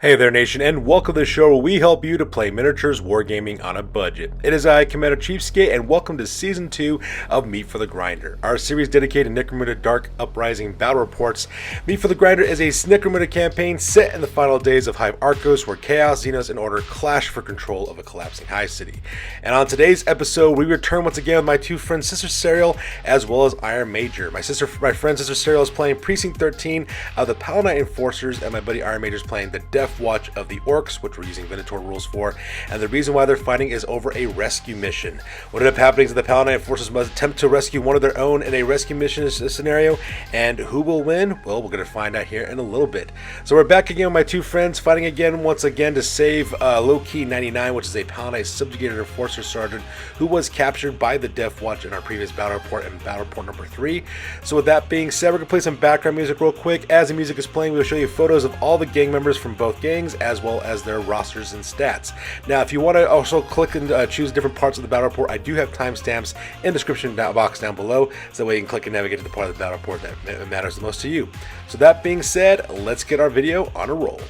Hey there, Nation, and welcome to the show where we help you to play miniatures wargaming on a budget. It is I, Commander Cheapskate, and welcome to Season 2 of Meat for the Grinder, our series dedicated to Necromunda Dark Uprising Battle Reports. Meat for the Grinder is a Necromunda campaign set in the final days of Hive Arcos, where Chaos, Xenos, and Order clash for control of a collapsing Hive City. And on today's episode, we return once again with my two friends, Sister Serial, as well as Iron Major. My friend Sister Serial is playing Precinct 13 of the Palanite Enforcers, and my buddy Iron Major is playing the Deff Watch of the Orks, which we're using Venator rules for, and the reason why they're fighting is over a rescue mission. What ended up happening is the Palanite Enforcers must attempt to rescue one of their own in a rescue mission scenario, and who will win? Well, we're going to find out here in a little bit. So we're back again with my two friends, fighting again once again to save Low-Key 99, which is a Palanite Subjugated Enforcer Sergeant who was captured by the Deff Watch in our previous battle report and battle report number 3. So with that being said, we're going to play some background music real quick. As the music is playing, we'll show you photos of all the gang members from both gangs, as well as their rosters and stats. Now, if you want to also click and choose different parts of the battle report, I do have timestamps in the description box down below, so that way you can click and navigate to the part of the battle report that matters the most to you. So that being said, let's get our video on a roll.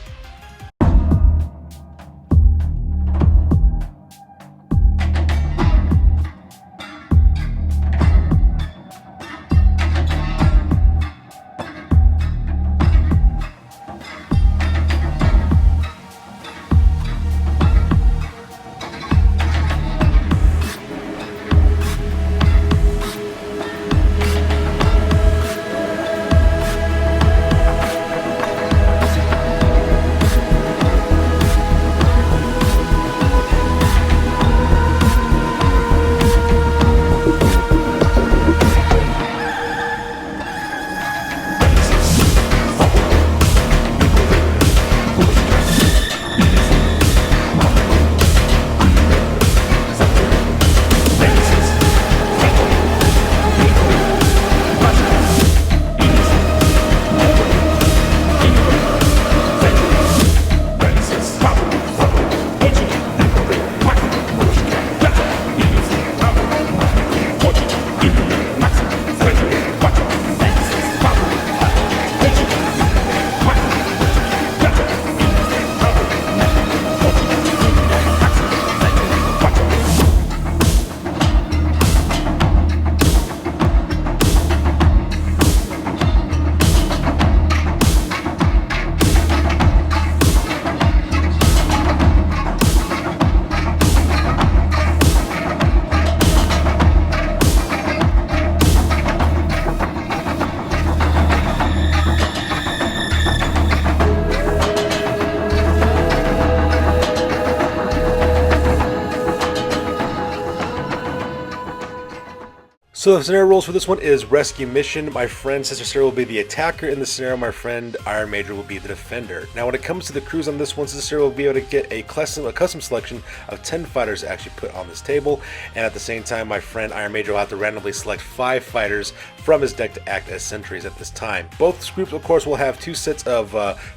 So the scenario rules for this one is rescue mission. My friend Sister Sarah will be the attacker in the scenario. My friend Iron Major will be the defender. Now when it comes to the crews on this one, Sister Sarah will be able to get a custom selection of 10 fighters to actually put on this table. And at the same time, my friend Iron Major will have to randomly select 5 fighters from his deck to act as sentries at this time. Both groups, of course, will have 2 sets of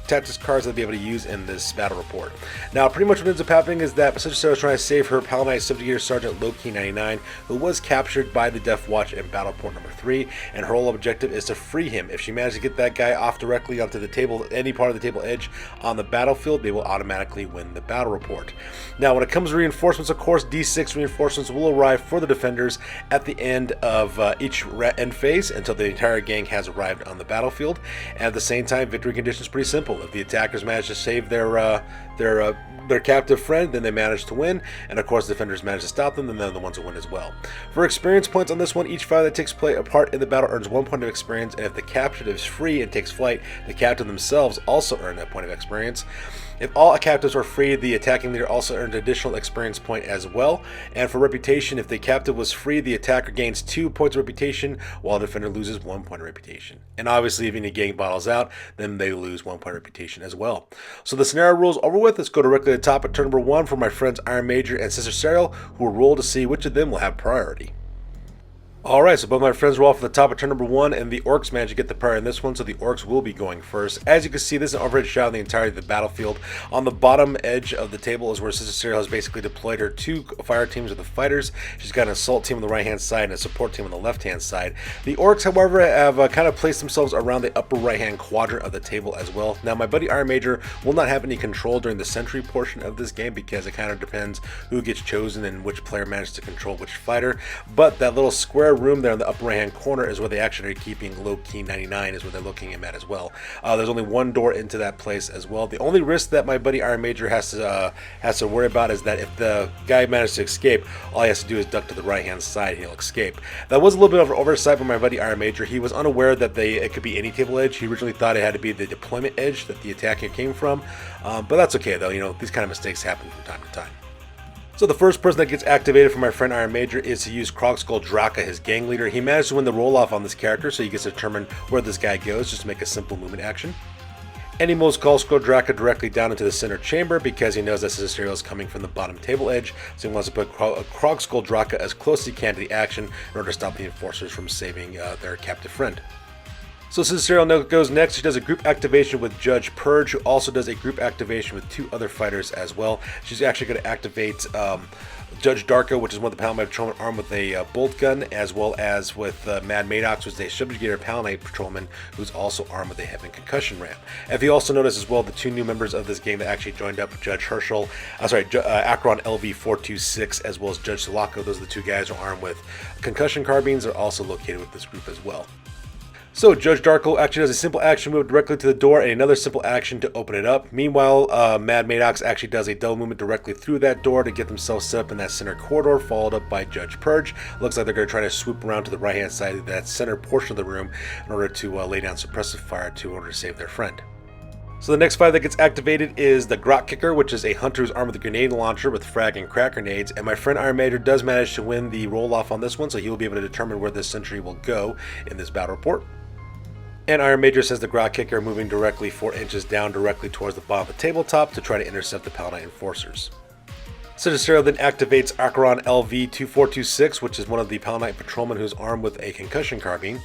tactics cards they'll be able to use in this battle report. Now pretty much what ends up happening is that Sister Sarah is trying to save her Palanite Subjugator Sergeant Low-Key 99, who was captured by the Deff Watch in battle report number 3, and her whole objective is to free him. If she manages to get that guy off directly onto the table, any part of the table edge on the battlefield, they will automatically win the battle report. Now when it comes to reinforcements, of course, D6 reinforcements will arrive for the defenders at the end of each end phase until the entire gang has arrived on the battlefield. And at the same time, victory condition is pretty simple. If the attackers manage to save their captive friend, then they manage to win, and of course the defenders manage to stop them, then they're the ones who win as well. For experience points on this one, each fighter that takes part in the battle earns 1 point of experience, and if the captive is free and takes flight, the captive themselves also earn that point of experience. If all captives are free, the attacking leader also earns an additional experience point as well. And for reputation, if the captive was free, the attacker gains 2 points of reputation, while the defender loses 1 point of reputation. And obviously, if any gang bottles out, then they lose 1 point of reputation as well. So the scenario rules over with. Let's go directly to the top at turn number 1 for my friends Iron Major and Sister Serial, who will roll to see which of them will have priority. Alright, so both my friends were off at the top of turn number 1, and the Orks managed to get the priority in this one, so the Orks will be going first. As you can see, this is an overhead shot of the entirety of the battlefield. On the bottom edge of the table is where Sister Serial has basically deployed her 2 fire teams of the fighters. She's got an assault team on the right-hand side and a support team on the left-hand side. The Orks, however, have kind of placed themselves around the upper right-hand quadrant of the table as well. Now, my buddy Iron Major will not have any control during the sentry portion of this game because it kind of depends who gets chosen and which player manages to control which fighter. But that little square room there in the upper right-hand corner is where they actually are keeping low-key 99 is where they're looking at as well. There's only one door into that place as well. The only risk that my buddy Iron Major has to worry about is that if the guy manages to escape, all he has to do is duck to the right-hand side and he'll escape. That was a little bit of an oversight by my buddy Iron Major. He was unaware that it could be any table edge. He originally thought it had to be the deployment edge that the attacker came from, but that's okay though. You know, these kind of mistakes happen from time to time. So the first person that gets activated for my friend Iron Major is to use Krogskull Draka, his gang leader. He managed to win the roll-off on this character, so he gets to determine where this guy goes, just to make a simple movement action. And he moves Krogskull Draka directly down into the center chamber because he knows that Sister Serial is coming from the bottom table edge, so he wants to put Krogskull Draka as close as he can to the action in order to stop the Enforcers from saving their captive friend. So Sister Serial goes next. She does a group activation with Judge Purge, who also does a group activation with 2 other fighters as well. She's actually going to activate Judge Darko, which is one of the Palanite Patrolmen armed with a bolt gun, as well as with Mad Maddox, which is a subjugator Palanite Patrolman who's also armed with a heavy concussion ram. If you also notice as well, the 2 new members of this game that actually joined up, Judge Herschel, Akron LV426, as well as Judge Sulaco, those are the 2 guys who are armed with concussion carbines, are also located with this group as well. So Judge Darko actually does a simple action move directly to the door and another simple action to open it up. Meanwhile, Mad Maddox actually does a double movement directly through that door to get themselves set up in that center corridor, followed up by Judge Purge. Looks like they're going to try to swoop around to the right-hand side of that center portion of the room in order to lay down suppressive fire in order to save their friend. So the next fight that gets activated is the Grot Kicker, which is a hunter who's armed with a grenade launcher with frag and crack grenades, and my friend Iron Major does manage to win the roll-off on this one, so he will be able to determine where this sentry will go in this battle report. And Iron Major says the Grot Kicker moving directly 4 inches down directly towards the bottom of the tabletop to try to intercept the Palanite Enforcers. Sister Serial then activates Akron LV2426, which is one of the Palanite Patrolmen who's armed with a concussion carbine.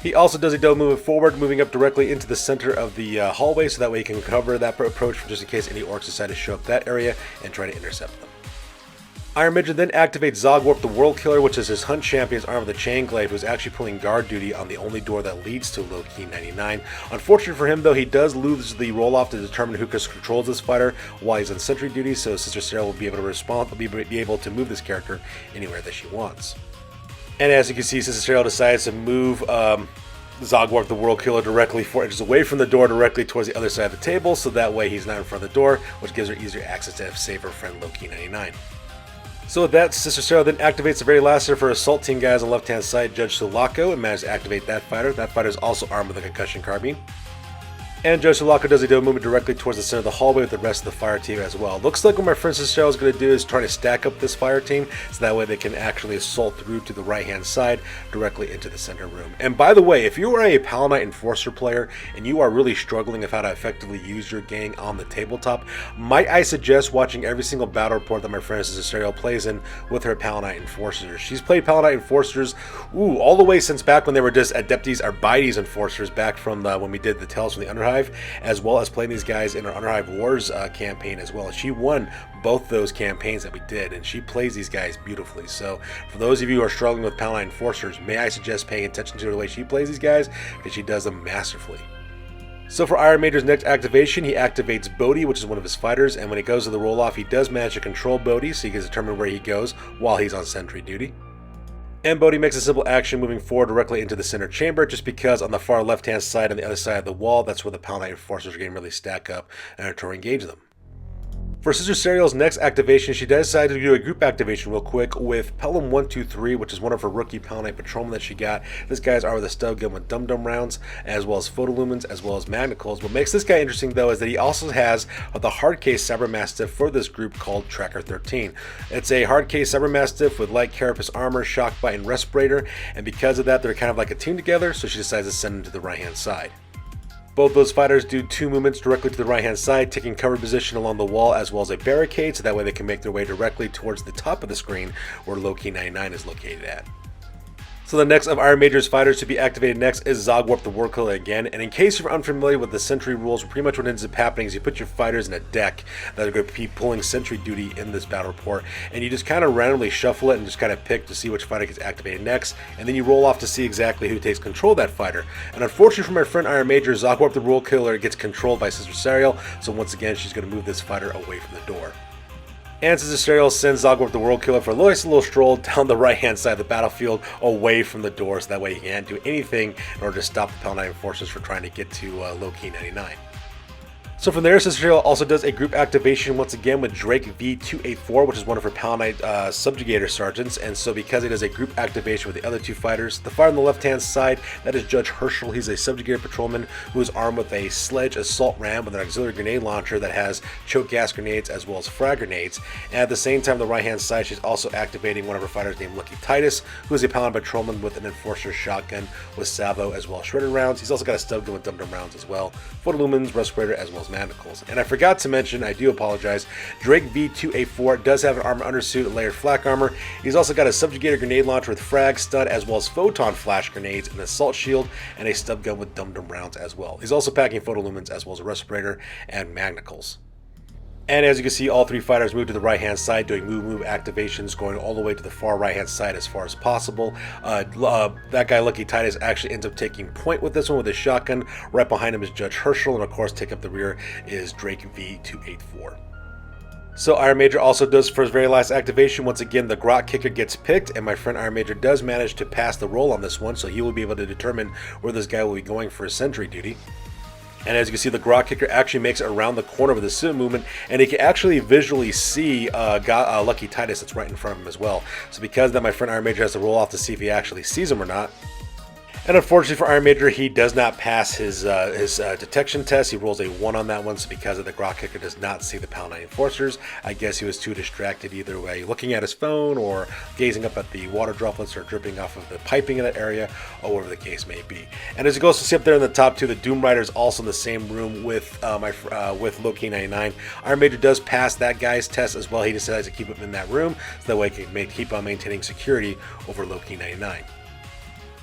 He also does a double movement forward, moving up directly into the center of the hallway, so that way he can cover that approach just in case any Orks decide to show up that area and try to intercept them. Iron Major then activates Zogwarp the World Killer, which is his hunt champions armed with a chain glaive, who's actually pulling guard duty on the only door that leads to low-key 99. Unfortunate for him, though, he does lose the roll-off to determine who controls this fighter while he's on sentry duty, so Sister Serial will be able to be able to move this character anywhere that she wants. And as you can see, Sister Serial decides to move Zogwarp the World Killer directly 4 inches away from the door, directly towards the other side of the table, so that way he's not in front of the door, which gives her easier access to save her friend low-key 99. So with that, Sister Serial then activates the very last of her assault team guys on the left-hand side, Judge Sulaco, and manages to activate that fighter. That fighter is also armed with a concussion carbine. And Judge Sulaco does a double movement directly towards the center of the hallway with the rest of the fire team as well. Looks like what my friend Sister Serial is going to do is try to stack up this fire team, so that way they can actually assault through to the right-hand side directly into the center room. And by the way, if you are a Palanite Enforcer player and you are really struggling with how to effectively use your gang on the tabletop, might I suggest watching every single battle report that my friend Sister Serial plays in with her Palanite Enforcers. She's played Palanite Enforcers all the way since back when they were just Adeptes Arbites Enforcers, back from when we did the Tales from the Underhive, as well as playing these guys in our Underhive Wars campaign as well. She won both those campaigns that we did, and she plays these guys beautifully. So for those of you who are struggling with Palanite Enforcers, may I suggest paying attention to the way she plays these guys, because she does them masterfully. So for Iron Major's next activation, he activates Bodhi, which is one of his fighters, and when it goes to the roll-off, he does manage to control Bodhi, so he can determine where he goes while he's on sentry duty. And Bodhi makes a simple action moving forward directly into the center chamber, just because on the far left-hand side, on the other side of the wall, that's where the Palanite Enforcers are getting really stack up and to engage them. For Sister Serial's next activation, she decided to do a group activation real quick with Pelham 123, which is one of her rookie Palanite Patrolmen that she got. This guy's armed with a stub gun with dum-dum rounds, as well as photolumens, as well as magnicals. What makes this guy interesting, though, is that he also has the hard case Cybermastiff for this group called Tracker 13. It's a hard case Cybermastiff with light carapace armor, shock bite, and respirator, and because of that, they're kind of like a team together, so she decides to send him to the right-hand side. Both those fighters do 2 movements directly to the right-hand side, taking cover position along the wall as well as a barricade, so that way they can make their way directly towards the top of the screen where low-key 99 is located at. So the next of Iron Major's fighters to be activated next is Zogwarp the War Killer again, and in case you're unfamiliar with the sentry rules, pretty much what ends up happening is you put your fighters in a deck that are going to be pulling sentry duty in this battle report, and you just kind of randomly shuffle it and just kind of pick to see which fighter gets activated next, and then you roll off to see exactly who takes control of that fighter. And unfortunately for my friend Iron Major, Zogwarp the War Killer gets controlled by Sister Serial, so once again she's going to move this fighter away from the door. And Sister Serial sends Zogwarp the World Killer for a nice little stroll down the right-hand side of the battlefield away from the door, so that way he can't do anything in order to stop the Palanite Enforcers from trying to get to Low-Key 99. So from there, Sister Serial also does a group activation once again with Drake V284, which is one of her Palanite Subjugator Sergeants. And so because it is a group activation with the other two fighters, the fighter on the left-hand side, that is Judge Herschel. He's a Subjugator Patrolman who is armed with a Sledge Assault Ram with an auxiliary grenade launcher that has choke gas grenades as well as frag grenades. And at the same time, on the right-hand side, she's also activating one of her fighters named Lucky Titus, who is a Palanite Patrolman with an Enforcer Shotgun with salvo as well as shredded rounds. He's also got a stub gun with dum-dum rounds as well, photolumens, respirator, as well as manacles. And I forgot to mention, I do apologize, Drake V284 does have an armor undersuit and layered flak armor. He's also got a subjugator grenade launcher with frag, stun, as well as photon flash grenades, an assault shield, and a stub gun with dum-dum rounds as well. He's also packing photolumens as well as a respirator and manacles. And as you can see, all three fighters move to the right-hand side, doing move activations, going all the way to the far right-hand side as far as possible. That guy, Lucky Titus, actually ends up taking point with this one with his shotgun. Right behind him is Judge Herschel, and of course, taking up the rear is Drake V284. So Iron Major also does for his very last activation. Once again, the Grot Kicker gets picked, and my friend Iron Major does manage to pass the roll on this one, so he will be able to determine where this guy will be going for his sentry duty. And as you can see, the Grot Kicker actually makes it around the corner with the suit movement, and he can actually visually see Lucky Titus that's right in front of him as well. So because of that, my friend Iron Major has to roll off to see if he actually sees him or not. And unfortunately for Iron Major, he does not pass his detection test. He rolls a 1 on that one, so because of the Grot Kicker does not see the Palanite Enforcers. I guess he was too distracted either way, looking at his phone or gazing up at the water droplets or dripping off of the piping in that area, or whatever the case may be. And as you go to see up there in the top two, the Doom Rider is also in the same room with Low-Key 99. Iron Major does pass that guy's test as well. He decides to keep him in that room, so that way he can keep on maintaining security over Low-Key 99.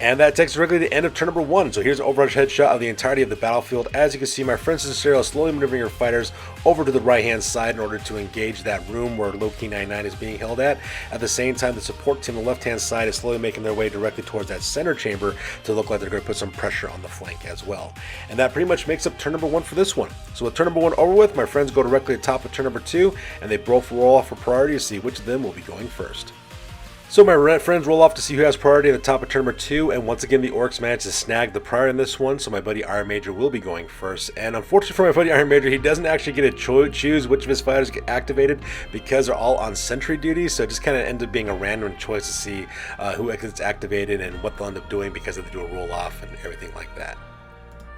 And that takes us directly to the end of turn number 1. So here's an overarch headshot of the entirety of the battlefield. As you can see, my friend Sister Serial is slowly maneuvering her fighters over to the right-hand side in order to engage that room where Low-Key 99 is being held at. At the same time, the support team on the left-hand side is slowly making their way directly towards that center chamber to look like they're going to put some pressure on the flank as well. And that pretty much makes up turn number 1 for this one. So with turn number 1 over with, my friends go directly to the top of turn number 2, and they both roll off for priority to see which of them will be going first. So my friends roll off to see who has priority at the top of turn number 2, and once again the Orks manage to snag the priority in this one, so my buddy Iron Major will be going first. And unfortunately for my buddy Iron Major, he doesn't actually get to choose which of his fighters get activated because they're all on sentry duty, so it just kind of ends up being a random choice to see who gets activated and what they'll end up doing because they do a roll off and everything like that.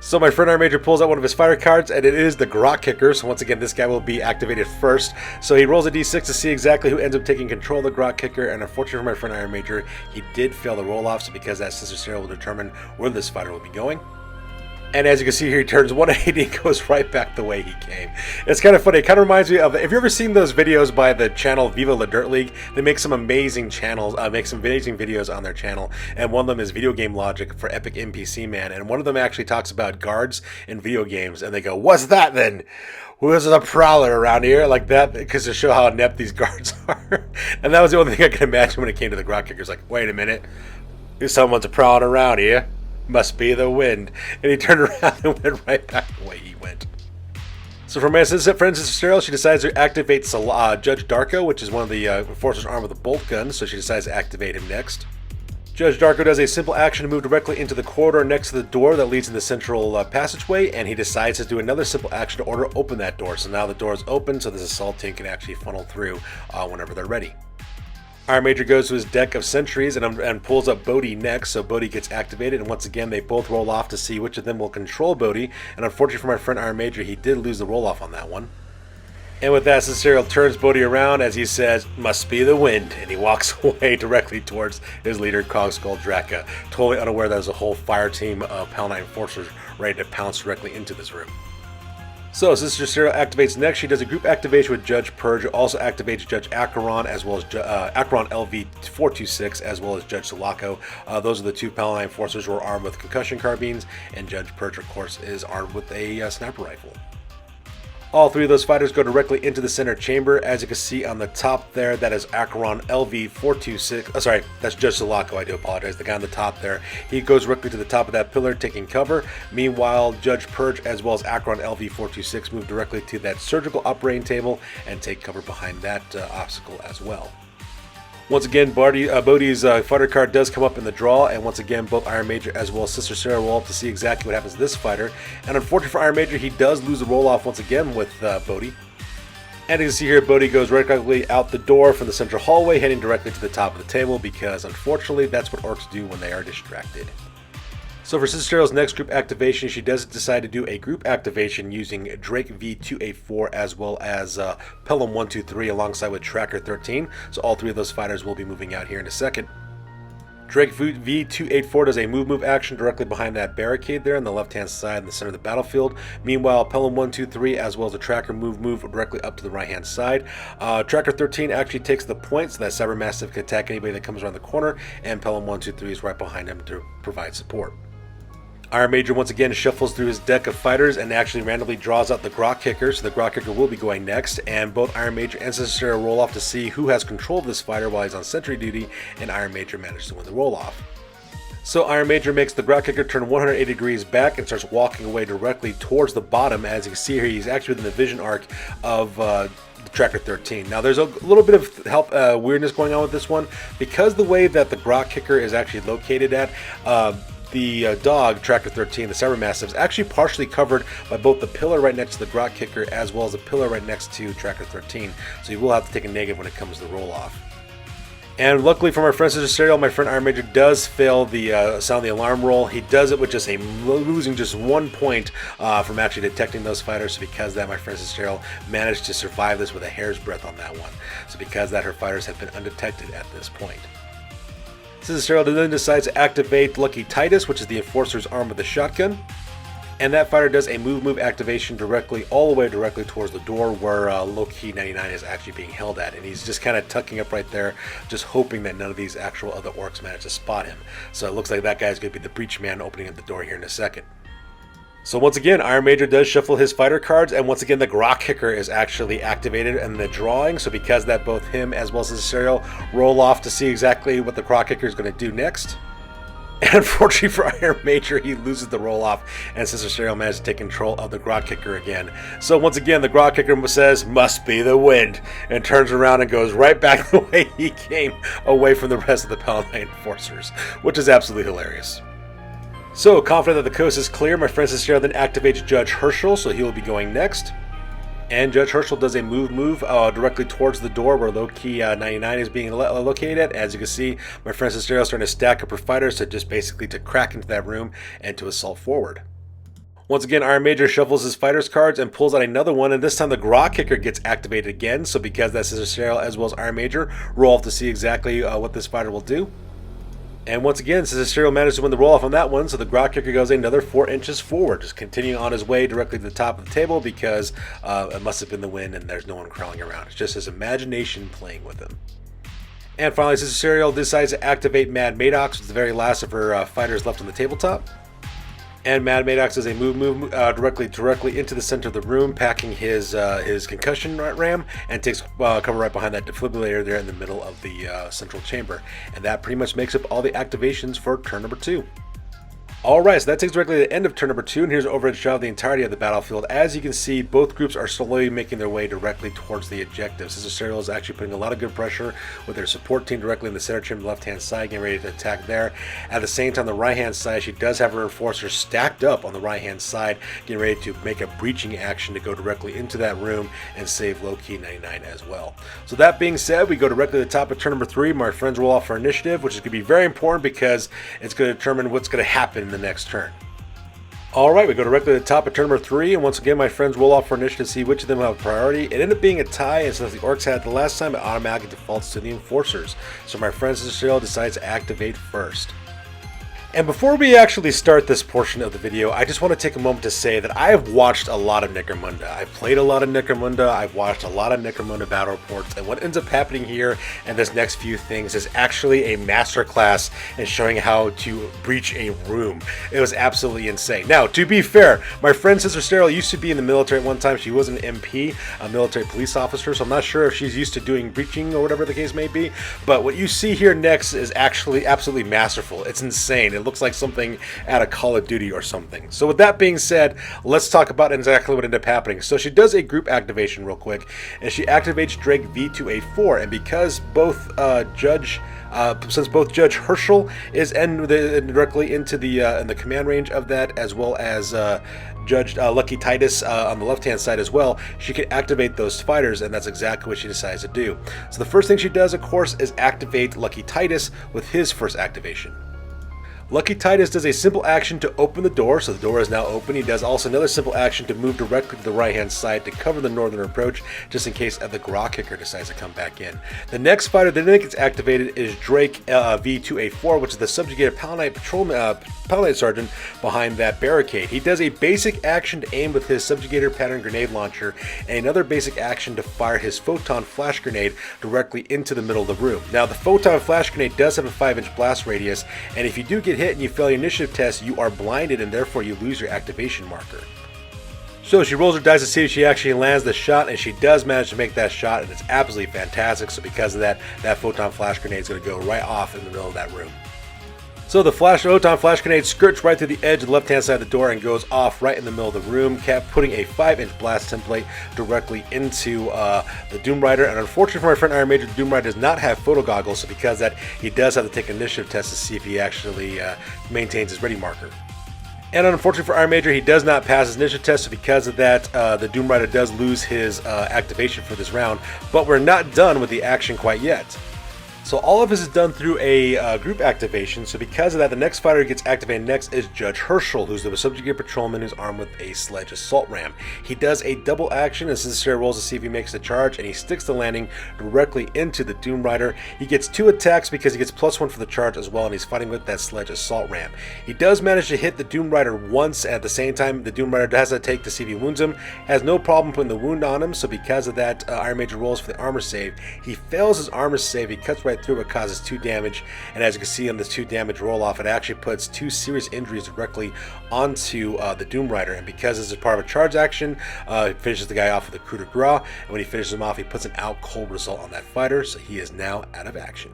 So my friend Iron Major pulls out one of his fighter cards, and it is the Grot Kicker. So once again, this guy will be activated first. So he rolls a d6 to see exactly who ends up taking control of the Grot Kicker. And unfortunately for my friend Iron Major, he did fail the roll-off. So because that, Sister Serial will determine where this fighter will be going. And as you can see here, he turns 180 and goes right back the way he came. It's kind of funny. It kind of reminds me of, if you've ever seen those videos by the channel Viva La Dirt League, they make some amazing videos on their channel. And one of them is Video Game Logic for Epic NPC Man. And one of them actually talks about guards in video games. And they go, "What's that then? Who's a prowler around here?" Like that, because to show how inept these guards are. And that was the only thing I could imagine when it came to the Grot Kickers. Like, wait a minute. Someone's a prowling around here. Must be the wind. And he turned around and went right back the way he went. So for my friend Sister Serial, she decides to activate Judge Darko, which is one of the Enforcers armed with a bolt gun, so she decides to activate him next. Judge Darko does a simple action to move directly into the corridor next to the door that leads in the central passageway, and he decides to do another simple action to order open that door. So now the door is open, so this assault team can actually funnel through whenever they're ready. Iron Major goes to his deck of sentries and pulls up Bodhi next, so Bodhi gets activated, and once again they both roll off to see which of them will control Bodhi, and unfortunately for my friend Iron Major, he did lose the roll-off on that one. And with that, Sister Serial turns Bodhi around as he says, "Must be the wind," and he walks away directly towards his leader, Cogskull Draka, totally unaware that there's a whole fire team of Palanite Enforcers ready to pounce directly into this room. So Sister Sarah activates next. She does a group activation with Judge Purge. Also activates Judge Acheron as well as Acheron LV426 as well as Judge Sulaco. Those are the two Palanite Enforcers who are armed with concussion carbines, and Judge Purge, of course, is armed with a sniper rifle. All three of those fighters go directly into the center chamber. As you can see on the top there, that is Acheron LV426. Oh, sorry, that's Judge Sulaco, I do apologize. The guy on the top there. He goes directly to the top of that pillar, taking cover. Meanwhile, Judge Purge as well as Acheron LV426 move directly to that surgical operating table and take cover behind that obstacle as well. Once again, Bodhi's fighter card does come up in the draw, and once again, both Iron Major as well as Sister Sarah will have to see exactly what happens to this fighter. And unfortunately for Iron Major, he does lose the roll-off once again with Bodhi. And you can see here, Bodhi goes directly out the door from the central hallway, heading directly to the top of the table, because unfortunately, that's what Orks do when they are distracted. So for Sister Sarah's next group activation, she does decide to do a group activation using Drake V284 as well as Pelham 123 alongside with Tracker 13. So all three of those fighters will be moving out here in a second. Drake V284 does a move action directly behind that barricade there on the left-hand side in the center of the battlefield. Meanwhile, Pelham 123 as well as the Tracker move directly up to the right-hand side. Tracker 13 actually takes the point so that Cybermassive can attack anybody that comes around the corner, and Pelham 123 is right behind him to provide support. Iron Major once again shuffles through his deck of fighters and actually randomly draws out the Grok Kicker, so the Grok Kicker will be going next, and both Iron Major and Sister Sarah roll off to see who has control of this fighter while he's on sentry duty, and Iron Major manages to win the roll-off. So Iron Major makes the Grok Kicker turn 180 degrees back and starts walking away directly towards the bottom. As you can see here, he's actually within the vision arc of Tracker 13. Now there's a little bit of weirdness going on with this one, because the way that the Grok Kicker is actually located at, the dog, Tracker 13, the Cybermassive, is actually partially covered by both the pillar right next to the Grok Kicker as well as the pillar right next to Tracker 13. So you will have to take a negative when it comes to the roll-off. And luckily for my friend Sister Sarah, my friend Iron Major does fail the sound the alarm roll. He does it with just losing just 1 point from actually detecting those fighters. So because of that, my friend Sister Sarah managed to survive this with a hair's breadth on that one. So because of that, her fighters have been undetected at this point. Sister Sarah then decides to activate Lucky Titus, which is the Enforcer's arm with the shotgun. And that fighter does a move activation all the way directly towards the door where Low-Key 99 is actually being held at. And he's just kind of tucking up right there, just hoping that none of these actual other Orks manage to spot him. So it looks like that guy's going to be the breach man opening up the door here in a second. So once again, Iron Major does shuffle his fighter cards, and once again the Grok Kicker is actually activated in the drawing. So because that, both him as well as Sister Sarah roll off to see exactly what the Grok Kicker is going to do next. And unfortunately for Iron Major, he loses the roll-off, and Sister Sarah manages to take control of the Grok Kicker again. So once again, the Grok Kicker says, "Must be the wind," and turns around and goes right back the way he came, away from the rest of the Palanite Enforcers, which is absolutely hilarious. So, confident that the coast is clear, my friend Sister Sarah then activates Judge Herschel, so he will be going next. And Judge Herschel does a move directly towards the door where Low-Key 99 is being located at. As you can see, my friend Sister Sarah is starting to stack up her fighters to just basically to crack into that room and to assault forward. Once again, Iron Major shuffles his fighters cards and pulls out another one, and this time the Grok Kicker gets activated again. So because that's Sister Sarah as well as Iron Major, roll off to see exactly what this fighter will do. And once again, Sister Sarah manages to win the roll-off on that one, so the Grok Kicker goes another 4 inches forward, just continuing on his way directly to the top of the table because it must have been the wind and there's no one crawling around. It's just his imagination playing with him. And finally, Sister Sarah decides to activate Mad Maddox, which is the very last of her fighters left on the tabletop. And Mad Maddox does a move directly into the center of the room, packing his concussion ram, and takes cover right behind that defibrillator there in the middle of the central chamber. And that pretty much makes up all the activations for turn number 2. Alright, so that takes directly to the end of turn number 2, and here's an overhead shot of the entirety of the battlefield. As you can see, both groups are slowly making their way directly towards the objective. Sister Sarah is actually putting a lot of good pressure with their support team directly in the center chamber, left-hand side, getting ready to attack there. At the same time, the right-hand side, she does have her enforcers stacked up on the right-hand side, getting ready to make a breaching action to go directly into that room and save Low-Key 99 as well. So that being said, we go directly to the top of turn number 3. My friends roll off for initiative, which is going to be very important because it's going to determine what's going to happen in the next turn. Alright, we go directly to the top of turn number 3, and once again my friends roll off for initiative to see which of them have priority. It ended up being a tie, and since the Orks had it the last time, it automatically defaults to the Enforcers. So my friend Sister Sarah decides to activate first. And before we actually start this portion of the video, I just want to take a moment to say that I have watched a lot of Necromunda. I've played a lot of Necromunda, I've watched a lot of Necromunda battle reports, and what ends up happening here and this next few things is actually a masterclass in showing how to breach a room. It was absolutely insane. Now, to be fair, my friend Sister Sterile used to be in the military at one time. She was an MP, a military police officer, so I'm not sure if she's used to doing breaching or whatever the case may be, but what you see here next is actually absolutely masterful. It's insane. It looks like something out of Call of Duty or something. So with that being said, let's talk about exactly what ended up happening. So she does a group activation real quick, and she activates Drake V2A4, and because both since both Judge Herschel is directly into the in the command range of that, as well as Judge Lucky Titus on the left-hand side as well, she can activate those fighters, and that's exactly what she decides to do. So the first thing she does, of course, is activate Lucky Titus with his first activation. Lucky Titus does a simple action to open the door, so the door is now open. He does also another simple action to move directly to the right-hand side to cover the northern approach, just in case the Grok Kicker decides to come back in. The next fighter that then gets activated is Drake V2A4, which is the subjugated Palanite Sergeant behind that barricade. He does a basic action to aim with his subjugator pattern grenade launcher, and another basic action to fire his photon flash grenade directly into the middle of the room. Now, the photon flash grenade does have a 5-inch blast radius, and if you do get hit and you fail your initiative test, you are blinded and therefore you lose your activation marker. So she rolls her dice to see if she actually lands the shot, and she does manage to make that shot, and it's absolutely fantastic. So because of that, that photon flash grenade is going to go right off in the middle of that room. So the photon flash grenade skirts right through the edge of the left-hand side of the door and goes off right in the middle of the room, putting a 5-inch blast template directly into the Doom Rider. And unfortunately for my friend Iron Major, the Doom Rider does not have photo goggles, so because of that, he does have to take an initiative test to see if he actually maintains his ready marker. And unfortunately for Iron Major, he does not pass his initiative test, so because of that, the Doom Rider does lose his activation for this round. But we're not done with the action quite yet. So all of this is done through a group activation, so because of that, the next fighter who gets activated next is Judge Herschel, who's the subjugated patrolman who's armed with a sledge assault ram. He does a double action, and Sincere rolls to see if he makes the charge, and he sticks the landing directly into the Doom Rider. He gets 2 attacks because he gets +1 for the charge as well, and he's fighting with that sledge assault ram. He does manage to hit the Doom Rider once, at the same time the Doom Rider has to take to see if he wounds him. Has no problem putting the wound on him, so because of that, Iron Major rolls for the armor save. He fails his armor save, he cuts right through it, causes 2 damage, and as you can see on this 2 damage roll off, it actually puts 2 serious injuries directly onto the Doom Rider, and because this is part of a charge action, it finishes the guy off with a coup de grace, and when he finishes him off, he puts an out cold result on that fighter, so he is now out of action.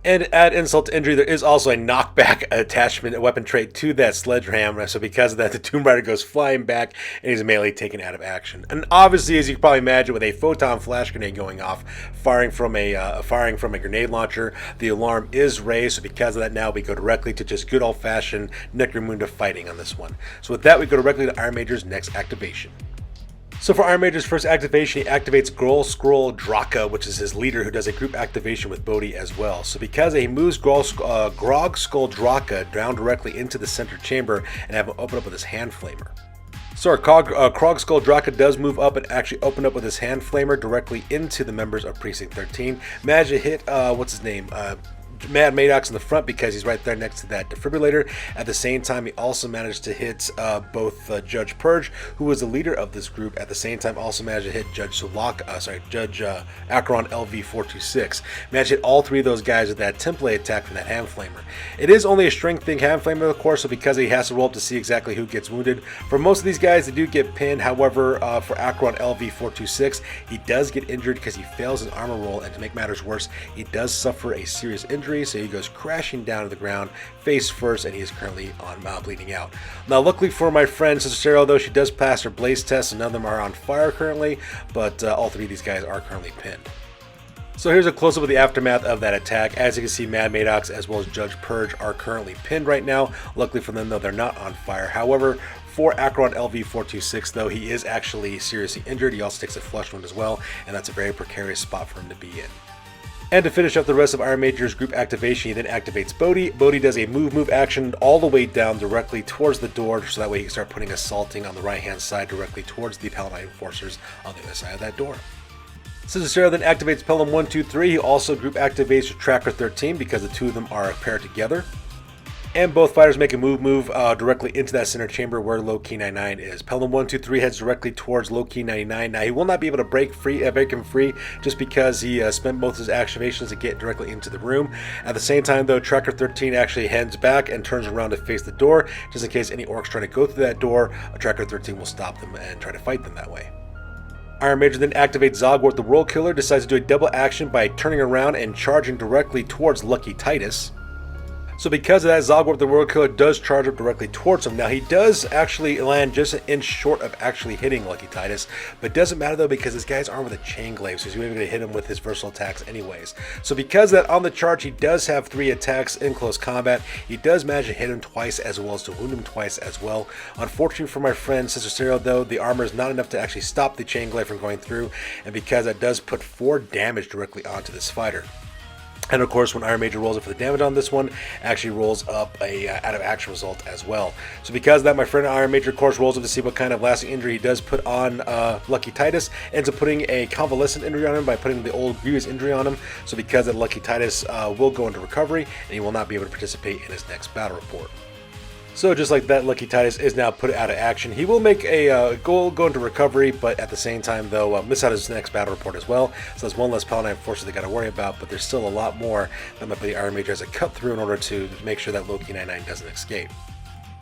And to add insult to injury, there is also a knockback attachment, a weapon trait to that sledge ram. So because of that, the Doom Rider goes flying back and he's immediately taken out of action. And obviously, as you can probably imagine, with a photon flash grenade going off, firing from a grenade launcher, the alarm is raised. So because of that, now we go directly to just good old-fashioned Necromunda fighting on this one. So with that, we go directly to Iron Major's next activation. So for Iron Major's first activation, he activates Grol Skrull Draka, which is his leader, who does a group activation with Bodhi as well. So because he moves Grog Skull Draka down directly into the center chamber and have him open up with his hand flamer. So our Krog Skull Draka does move up and actually open up with his hand flamer directly into the members of Precinct 13. Managed to hit, what's his name? Mad Maddox in the front because he's right there next to that defibrillator. At the same time, he also managed to hit both Judge Purge, who was the leader of this group. At the same time, also managed to hit Judge Acheron LV426. Managed to hit all 3 of those guys with that template attack from that hand flamer. It is only a strength thing hand flamer, of course, so because he has to roll up to see exactly who gets wounded. For most of these guys, they do get pinned. However, for Acheron LV426, he does get injured because he fails his armor roll, and to make matters worse, he does suffer a serious injury. So he goes crashing down to the ground face first, and he is currently on bleeding out. Now, luckily for my friend Sister Sarah, though, she does pass her blaze test, and none of them are on fire currently, but all 3 of these guys are currently pinned. So here's a close-up of the aftermath of that attack. As you can see, Mad Maddox as well as Judge Purge are currently pinned right now. Luckily for them, though, they're not on fire. However, for Acheron LV426, though, he is actually seriously injured. He also takes a flesh wound as well, and that's a very precarious spot for him to be in. And to finish up the rest of Iron Major's group activation, he then activates Bodhi. Bodhi does a move action all the way down directly towards the door, so that way he can start putting assaulting on the right-hand side directly towards the Palanite Enforcers on the other side of that door. Sister Sarah then activates Pelham 1, 2, 3. He also group activates Tracker 13 because the 2 of them are paired together. And both fighters make a move directly into that center chamber where Low-Key 99 is. Pelham 123 heads directly towards Low-Key 99. Now he will not be able to break him free just because he spent both his activations to get directly into the room. At the same time though, Tracker 13 actually heads back and turns around to face the door, just in case any orcs try to go through that door. Tracker 13 will stop them and try to fight them that way. Iron Major then activates Zogwart the World Killer, decides to do a double action by turning around and charging directly towards Lucky Titus. So because of that, Zogwart the World Killer does charge up directly towards him. Now he does actually land just an inch short of actually hitting Lucky Titus, but it doesn't matter though because this guy's armed with a chain glaive, so he's able to hit him with his versatile attacks anyways. So because of that, on the charge he does have 3 attacks in close combat. He does manage to hit him twice as well as to wound him twice as well. Unfortunately for my friend Sister Serial though, the armor is not enough to actually stop the chain glaive from going through, and because that does put 4 damage directly onto this fighter. And of course, when Iron Major rolls up for the damage on this one, actually rolls up a out of action result as well. So because of that, my friend Iron Major, of course, rolls up to see what kind of lasting injury he does put on Lucky Titus, ends up putting a convalescent injury on him by putting the old grievous injury on him. So because of that, Lucky Titus will go into recovery, and he will not be able to participate in his next battle report. So just like that, Lucky Titus is now put out of action. He will make a go into recovery, but at the same time, though, miss out his next battle report as well. So there's one less Palanite Enforcer they got to worry about, but there's still a lot more that my buddy Iron Major has to cut through in order to make sure that Low-Key 99 doesn't escape.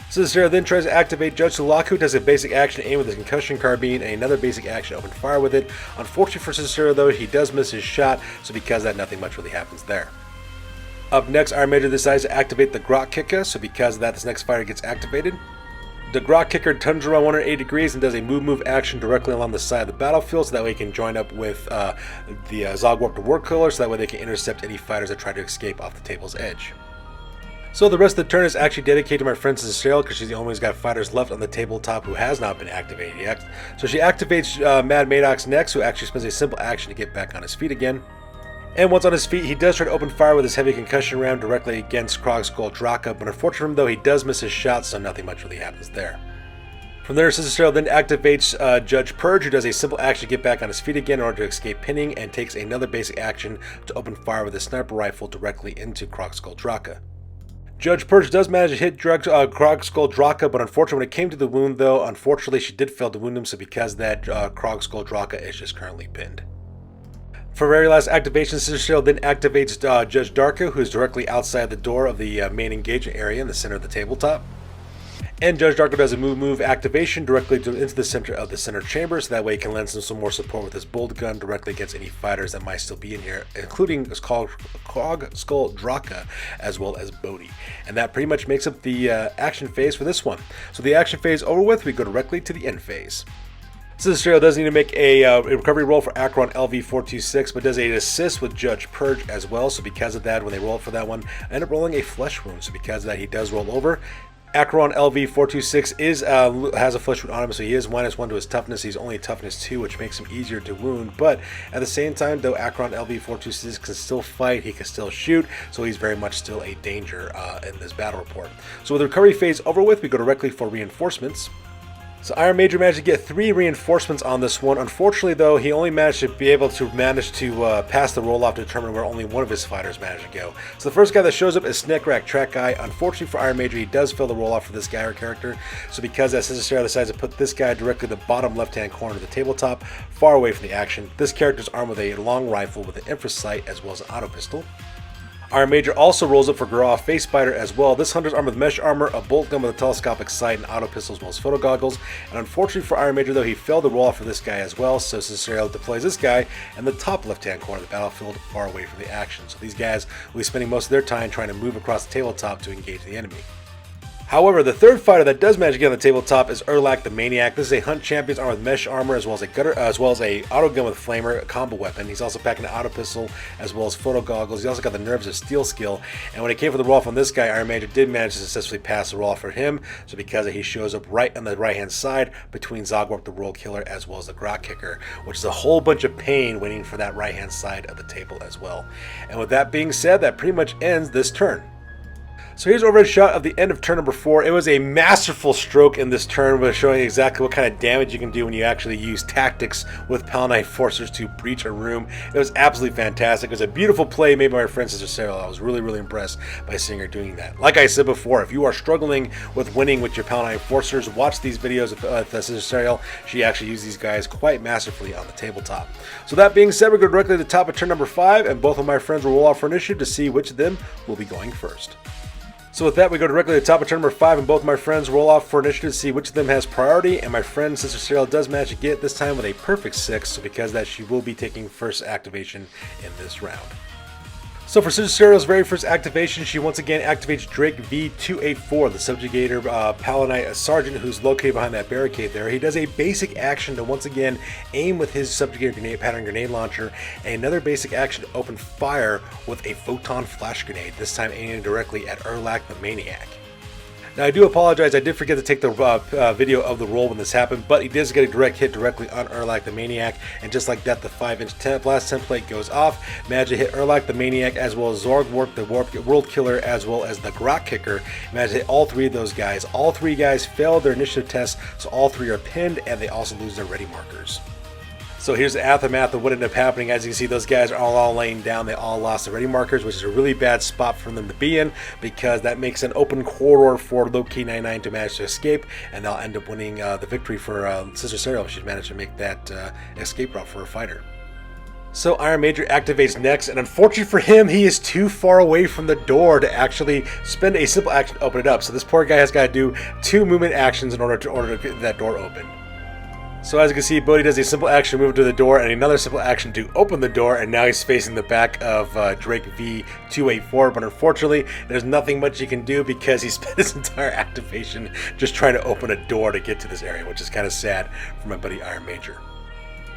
Sister then tries to activate Judge Sulaku, does a basic action aim with his concussion carbine, and another basic action open fire with it. Unfortunately for Sister though, he does miss his shot, so because of that, nothing much really happens there. Up next, Iron Major decides to activate the Grot Kicker, so because of that, this next fighter gets activated. The Grot Kicker turns around 180 degrees and does a move action directly along the side of the battlefield, so that way he can join up with the Zogwart the World Killer, so that way they can intercept any fighters that try to escape off the table's edge. So the rest of the turn is actually dedicated to my friend Cecile, because she's the only one who's got fighters left on the tabletop who has not been activated yet. So she activates Mad Maddox next, who actually spends a simple action to get back on his feet again. And once on his feet, he does try to open fire with his heavy concussion round directly against Krogskull Draka, but unfortunately for him though, he does miss his shot, so nothing much really happens there. From there, Sister then activates Judge Purge, who does a simple action to get back on his feet again in order to escape pinning, and takes another basic action to open fire with his sniper rifle directly into Krogskull Draka. Judge Purge does manage to hit Krogskull Draka, but unfortunately when it came to the wound though, unfortunately she did fail to wound him, so because of that, Krogskull Draka is just currently pinned. For very last activation, Sister then activates Judge Darko, who is directly outside the door of the main engagement area in the center of the tabletop. And Judge Darko does a move activation directly into the center of the center chamber, so that way he can lend some more support with his bolt gun directly against any fighters that might still be in here, including Krogskull Draka as well as Bodhi. And that pretty much makes up the action phase for this one. So the action phase over with, we go directly to the end phase. Sister does need to make a recovery roll for Acheron LV426, but does an assist with Judge Purge as well. So because of that, when they roll for that one, I end up rolling a flesh wound. So because of that, he does roll over. Acheron LV426 has a flesh wound on him, so he is -1 to his toughness. He's only toughness 2, which makes him easier to wound. But at the same time, though, Acheron LV426 can still fight, he can still shoot, so he's very much still a danger in this battle report. So with the recovery phase over with, we go directly for reinforcements. So Iron Major managed to get 3 reinforcements on this one. Unfortunately, though, he only managed to pass the roll-off to determine where only one of his fighters managed to go. So the first guy that shows up is Sneckrack Track Guy. Unfortunately for Iron Major, he does fail the roll-off for this guy or character. So because that, Sister decides to put this guy directly in the bottom left-hand corner of the tabletop, far away from the action. This character is armed with a long rifle with an infra sight as well as an auto pistol. Iron Major also rolls up for Garrow Face Spider as well. This hunter's armed with mesh armor, a bolt gun with a telescopic sight, and auto pistol as well as photo goggles. And unfortunately for Iron Major though, he failed the roll off for this guy as well, so Cicero deploys this guy in the top left-hand corner of the battlefield, far away from the action. So these guys will be spending most of their time trying to move across the tabletop to engage the enemy. However, the third fighter that does manage to get on the tabletop is Urlak the Maniac. This is a hunt champion armed with mesh armor as well as a auto gun with flamer, a combo weapon. He's also packing an auto pistol as well as photo goggles. He also got the Nerves of Steel skill. And when it came for the roll off on this guy, Iron Major did manage to successfully pass the roll off for him. So because he shows up right on the right hand side between Zogwart the World Killer as well as the Grot Kicker, which is a whole bunch of pain waiting for that right hand side of the table as well. And with that being said, that pretty much ends this turn. So here's an overhead shot of the end of turn number 4. It was a masterful stroke in this turn, with showing exactly what kind of damage you can do when you actually use tactics with Palanite Enforcers to breach a room. It was absolutely fantastic. It was a beautiful play made by my friend Sister Cyril. I was really impressed by seeing her doing that. Like I said before, if you are struggling with winning with your Palanite Enforcers, watch these videos of Sister Cyril. She actually used these guys quite masterfully on the tabletop. So that being said, we go directly to the top of turn number 5, and both of my friends will roll off for initiative to see which of them will be going first. So with that, we go directly to the top of turn number 5, and both my friends roll off for initiative to see which of them has priority, and my friend Sister Cyril does manage to get this time with a perfect 6, so because of that, she will be taking first activation in this round. So for Sister Cyril's very first activation, she once again activates Drake V284, the Subjugator Palanite Sergeant, who's located behind that barricade there. He does a basic action to once again aim with his Subjugator pattern grenade launcher, and another basic action to open fire with a photon flash grenade, this time aiming directly at Erlak the Maniac. Now I do apologize, I did forget to take the video of the roll when this happened, but he does get a direct hit directly on Erlak the Maniac, and just like that, the 5-inch blast template goes off. Managed to hit Erlak the Maniac, as well as Zorgwarp the World Killer, as well as the Grok Kicker. Managed to hit all 3 of those guys. All 3 guys failed their initiative tests, so all 3 are pinned, and they also lose their ready markers. So here's the aftermath of what ended up happening. As you can see, those guys are all laying down. They all lost their ready markers, which is a really bad spot for them to be in, because that makes an open corridor for Low-Key 99 to manage to escape, and they'll end up winning the victory for Sister Cyril if she's managed to make that escape route for a fighter. So Iron Major activates next, and unfortunately for him, he is too far away from the door to actually spend a simple action to open it up. So this poor guy has got to do 2 movement actions in order to get that door open. So as you can see, Bodhi does a simple action to move to the door, and another simple action to open the door, and now he's facing the back of Drake V284, but unfortunately, there's nothing much he can do because he spent his entire activation just trying to open a door to get to this area, which is kind of sad for my buddy Iron Major.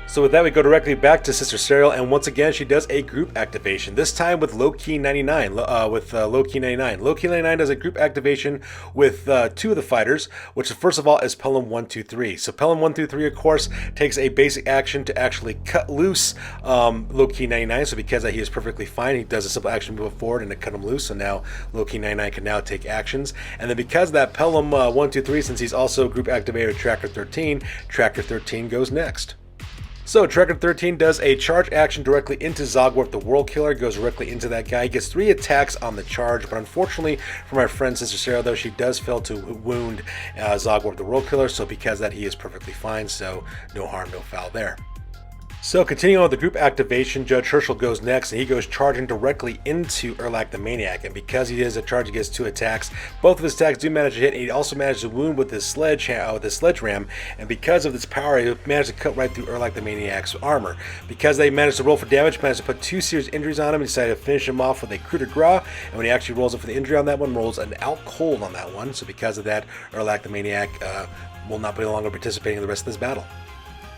So with that, we go directly back to Sister Cyril, and once again, she does a group activation, this time with Low-Key 99. Low-Key 99. Low-Key 99 does a group activation with 2 of the fighters, which first of all is Pelham 123. So Pelham 123, of course, takes a basic action to actually cut loose Low-Key 99. So because he is perfectly fine, he does a simple action to move forward and to cut him loose. So now Low-Key 99 can now take actions. And then because of that, Pelham 123, since he's also group activated Tracker 13, Tracker 13 goes next. So Tracker 13 does a charge action directly into Zorgwarp the World Killer, goes directly into that guy. He gets 3 attacks on the charge, but unfortunately for my friend Sister Cyril, though, she does fail to wound Zorgwarp the World Killer, so because of that, he is perfectly fine, so no harm, no foul there. So continuing on with the group activation, Judge Herschel goes next, and he goes charging directly into Erlak the Maniac, and because he is a charge, he gets 2 attacks. Both of his attacks do manage to hit, and he also managed to wound with his sledge ram, and because of this power, he managed to cut right through Erlak the Maniac's armor. Because they managed to roll for damage, managed to put 2 serious injuries on him, and decided to finish him off with a coup de grace, and when he actually rolls up for the injury on that one, rolls an out cold on that one, so because of that, Erlak the Maniac will not be no longer participating in the rest of this battle.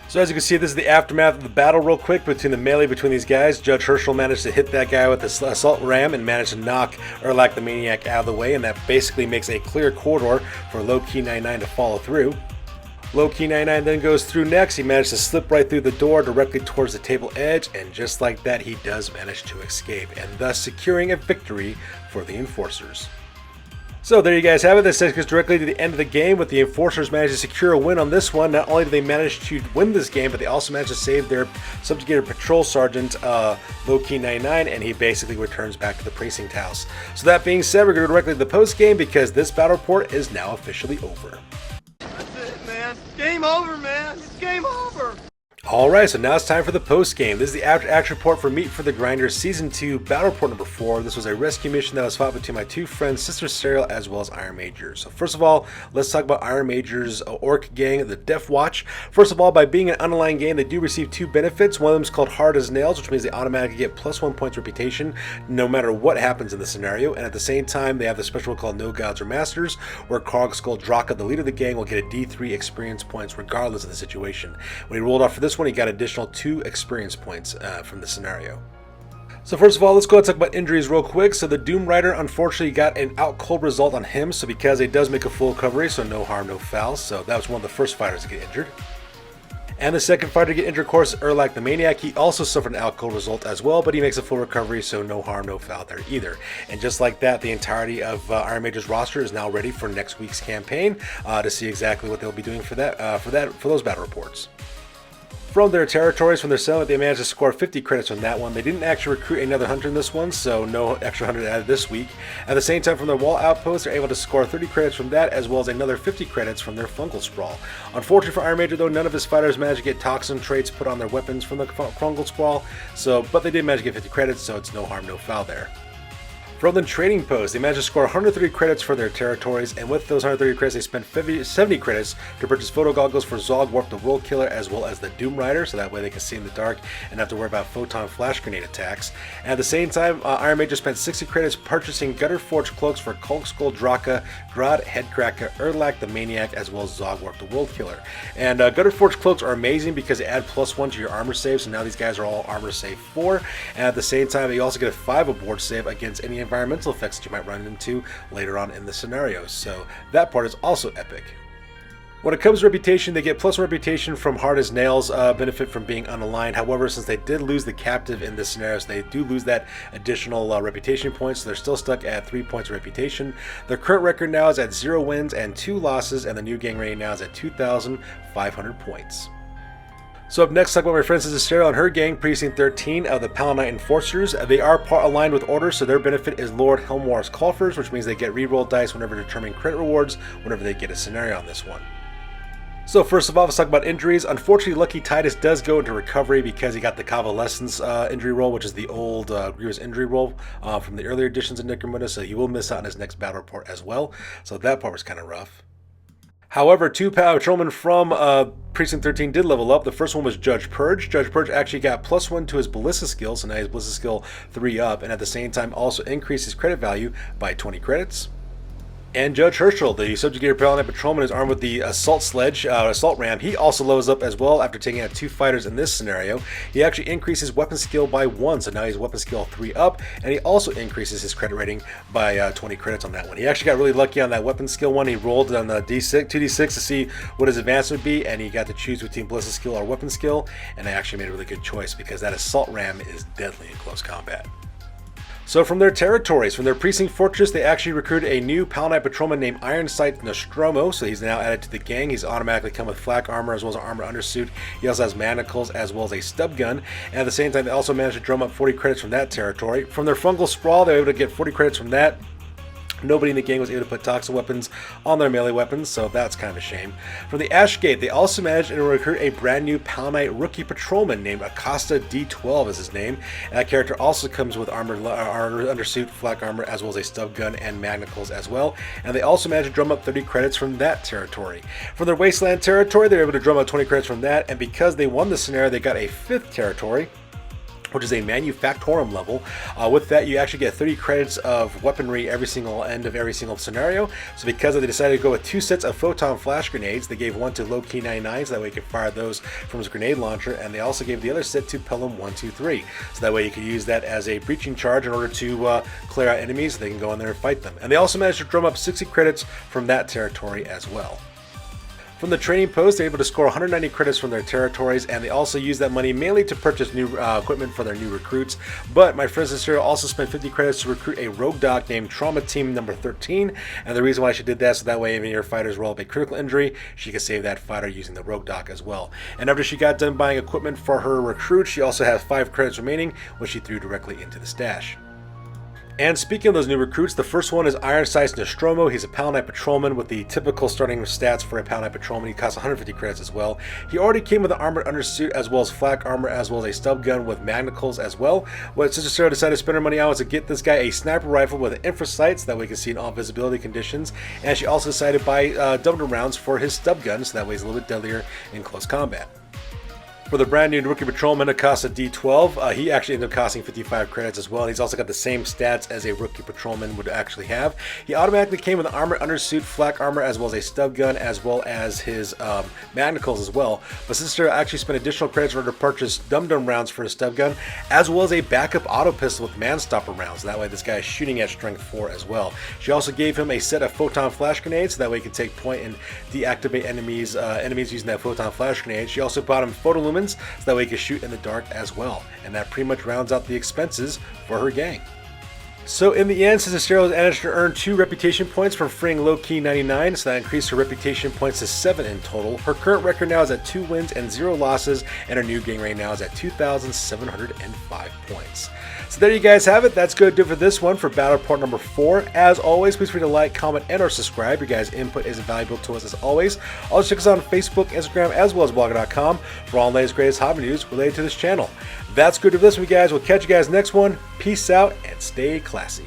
So as you can see, this is the aftermath of the battle real quick between the melee between these guys. Judge Herschel managed to hit that guy with the assault ram and managed to knock Erlak the Maniac out of the way, and that basically makes a clear corridor for Low-Key 99 to follow through. Low-Key 99 then goes through next. He managed to slip right through the door directly towards the table edge, and just like that, he does manage to escape, and thus securing a victory for the Enforcers. So there you guys have it. This takes us directly to the end of the game, with the Enforcers managed to secure a win on this one. Not only did they manage to win this game, but they also managed to save their Subjugator Patrol Sergeant, Low-Key 99, and he basically returns back to the Precinct house. So that being said, we're going to go directly to the post-game, because this battle report is now officially over. That's it, man. Game over, man. It's game over. Alright, so now it's time for the post-game. This is the after action report for Meet for the Grinders Season 2 Battle Report number 4. This was a rescue mission that was fought between my 2 friends, Sister Cyril, as well as Iron Major. So first of all, let's talk about Iron Major's Ork gang, the Deff Watch. First of all, by being an unaligned game, they do receive 2 benefits. One of them is called Hard as Nails, which means they automatically get +1 points reputation no matter what happens in the scenario. And at the same time, they have the special called No Gods or Masters, where Krogskull Draka, the leader of the gang, will get a D3 experience points regardless of the situation. When he rolled off for this one, he got an additional 2 experience points from the scenario. So first of all, let's go ahead and talk about injuries real quick. So the Doom Rider unfortunately got an out cold result on him, so because it does make a full recovery, so no harm, no foul. So that was one of the first fighters to get injured. And the second fighter to get injured, of course, Erlak the Maniac. He also suffered an alcohol result as well, but he makes a full recovery, so no harm, no foul there either. And just like that, the entirety of Iron Mage's roster is now ready for next week's campaign to see exactly what they'll be doing for those battle reports. From their territories, from their settlement, they managed to score 50 credits from that one. They didn't actually recruit another hunter in this one, so no extra 100 added this week. At the same time, from their wall outposts, they're able to score 30 credits from that, as well as another 50 credits from their fungal sprawl. Unfortunately for Iron Mage, though, none of his fighters managed to get toxin traits put on their weapons from the fungal sprawl, but they did manage to get 50 credits, so it's no harm, no foul there. From the trading post, they managed to score 130 credits for their territories, and with those 130 credits, they spent 70 credits to purchase photo goggles for Zog Warp the World Killer, as well as the Doom Rider, so that way they can see in the dark and have to worry about photon flash grenade attacks. And at the same time, Iron Mage spent 60 credits purchasing Gutter Forge cloaks for Kulk Skull Draka, Grod Headcracker, Erlak the Maniac, as well as Zog Warp the World Killer. And Gutter Forge cloaks are amazing because they add +1 to your armor save, so now these guys are all armor save 4. And at the same time, you also get a 5 aboard save against any environmental effects that you might run into later on in the scenarios, so that part is also epic. When it comes to reputation, they get +1 reputation from Hard as Nails, benefit from being unaligned. However, since they did lose the captive in this scenario, so they do lose that additional reputation points, so they're still stuck at 3 points of reputation. Their current record now is at 0 wins and 2 losses, and the new gang rating now is at 2,500 points. So up next, talk about my friend Sister Sarah and her gang, Precinct 13 of the Palanite Enforcers. They are part aligned with Order, so their benefit is Lord Helmwar's Coffers, which means they get reroll dice whenever determining credit rewards whenever they get a scenario on this one. So first of all, let's talk about injuries. Unfortunately, Lucky Titus does go into recovery because he got the Convalescence injury roll, which is the old Grievous injury roll from the earlier editions of Necromunda, so he will miss out on his next battle report as well. So that part was kind of rough. However, 2 patrolmen from Precinct 13 did level up. The first one was Judge Purge. Judge Purge actually got +1 to his Ballista skill, so now he has Ballista skill 3 up, and at the same time also increased his credit value by 20 credits. And Judge Herschel, the subjugator Palanite Patrolman, is armed with the Assault Sledge, Assault Ram. He also levels up as well after taking out 2 fighters in this scenario. He actually increases weapon skill by 1, so now he's weapon skill 3 up, and he also increases his credit rating by 20 credits on that one. He actually got really lucky on that weapon skill one. He rolled on the 2d6 to see what his advance would be, and he got to choose between Ballista skill or weapon skill, and I actually made a really good choice because that Assault Ram is deadly in close combat. So from their territories, from their Precinct Fortress, they actually recruited a new Palanite Patrolman named Ironsight Nostromo, so he's now added to the gang. He's automatically come with flak armor as well as an armor undersuit. He also has manacles as well as a stub gun, and at the same time they also managed to drum up 40 credits from that territory. From their Fungal Sprawl, they were able to get 40 credits from that. Nobody in the gang was able to put toxic weapons on their melee weapons, so that's kind of a shame. From the Ashgate, they also managed to recruit a brand new Palanite rookie patrolman named Acosta D12 is his name. And that character also comes with armor undersuit, flak armor, as well as a stub gun and manacles as well. And they also managed to drum up 30 credits from that territory. From their Wasteland territory, they were able to drum up 20 credits from that, and because they won the scenario, they got a 5th territory, which is a Manufactorum level. With that, you actually get 30 credits of weaponry every single end of every single scenario. So because they decided to go with 2 sets of photon flash grenades, they gave one to Low-Key 99, so that way you could fire those from his grenade launcher, and they also gave the other set to Pelham 123, so that way you could use that as a breaching charge in order to clear out enemies so they can go in there and fight them. And they also managed to drum up 60 credits from that territory as well. From the training post, they're able to score 190 credits from their territories, and they also use that money mainly to purchase new equipment for their new recruits. But my friends this year also spent 50 credits to recruit a rogue doc named Trauma Team number 13, and the reason why she did that, so that way even your fighters roll up a critical injury, she could save that fighter using the rogue doc as well. And after she got done buying equipment for her recruit, she also has 5 credits remaining, which she threw directly into the stash. And speaking of those new recruits, the first one is Ironsight Nostromo. He's a Palanite Patrolman with the typical starting stats for a Palanite Patrolman. He costs 150 credits as well. He already came with an armored undersuit as well as flak armor as well as a stub gun with manacles as well. What Sister Sarah decided to spend her money on was to get this guy a sniper rifle with an infra sight so that way he can see in all visibility conditions. And she also decided to buy double rounds for his stub gun so that way he's a little bit deadlier in close combat. For the brand new Rookie Patrolman, it costs a D12. He actually ended up costing 55 credits as well. And he's also got the same stats as a Rookie Patrolman would actually have. He automatically came with an armor undersuit, flak armor, as well as a stub gun, as well as his manacles as well. But Sister actually spent additional credits in order to purchase dum-dum rounds for his stub gun, as well as a backup auto pistol with man-stopper rounds. That way this guy is shooting at strength 4 as well. She also gave him a set of photon flash grenades, so that way he can take point and deactivate enemies using that photon flash grenade. She also bought him photolumens, so that way he can shoot in the dark as well. And that pretty much rounds out the expenses for her gang. So in the end, Sister Cyril managed to earn 2 reputation points from freeing Low-Key 99, so that increased her reputation points to 7 in total. Her current record now is at 2 wins and 0 losses, and her new gang rank now is at 2,705 points. So there you guys have it. That's going to do it for this one for Battle Report number 4. As always, please feel free to like, comment, and or subscribe. Your guys' input is invaluable to us as always. Also check us out on Facebook, Instagram, as well as blogger.com for all the latest greatest hobby news related to this channel. That's good for this one, guys. We'll catch you guys next one. Peace out and stay classy.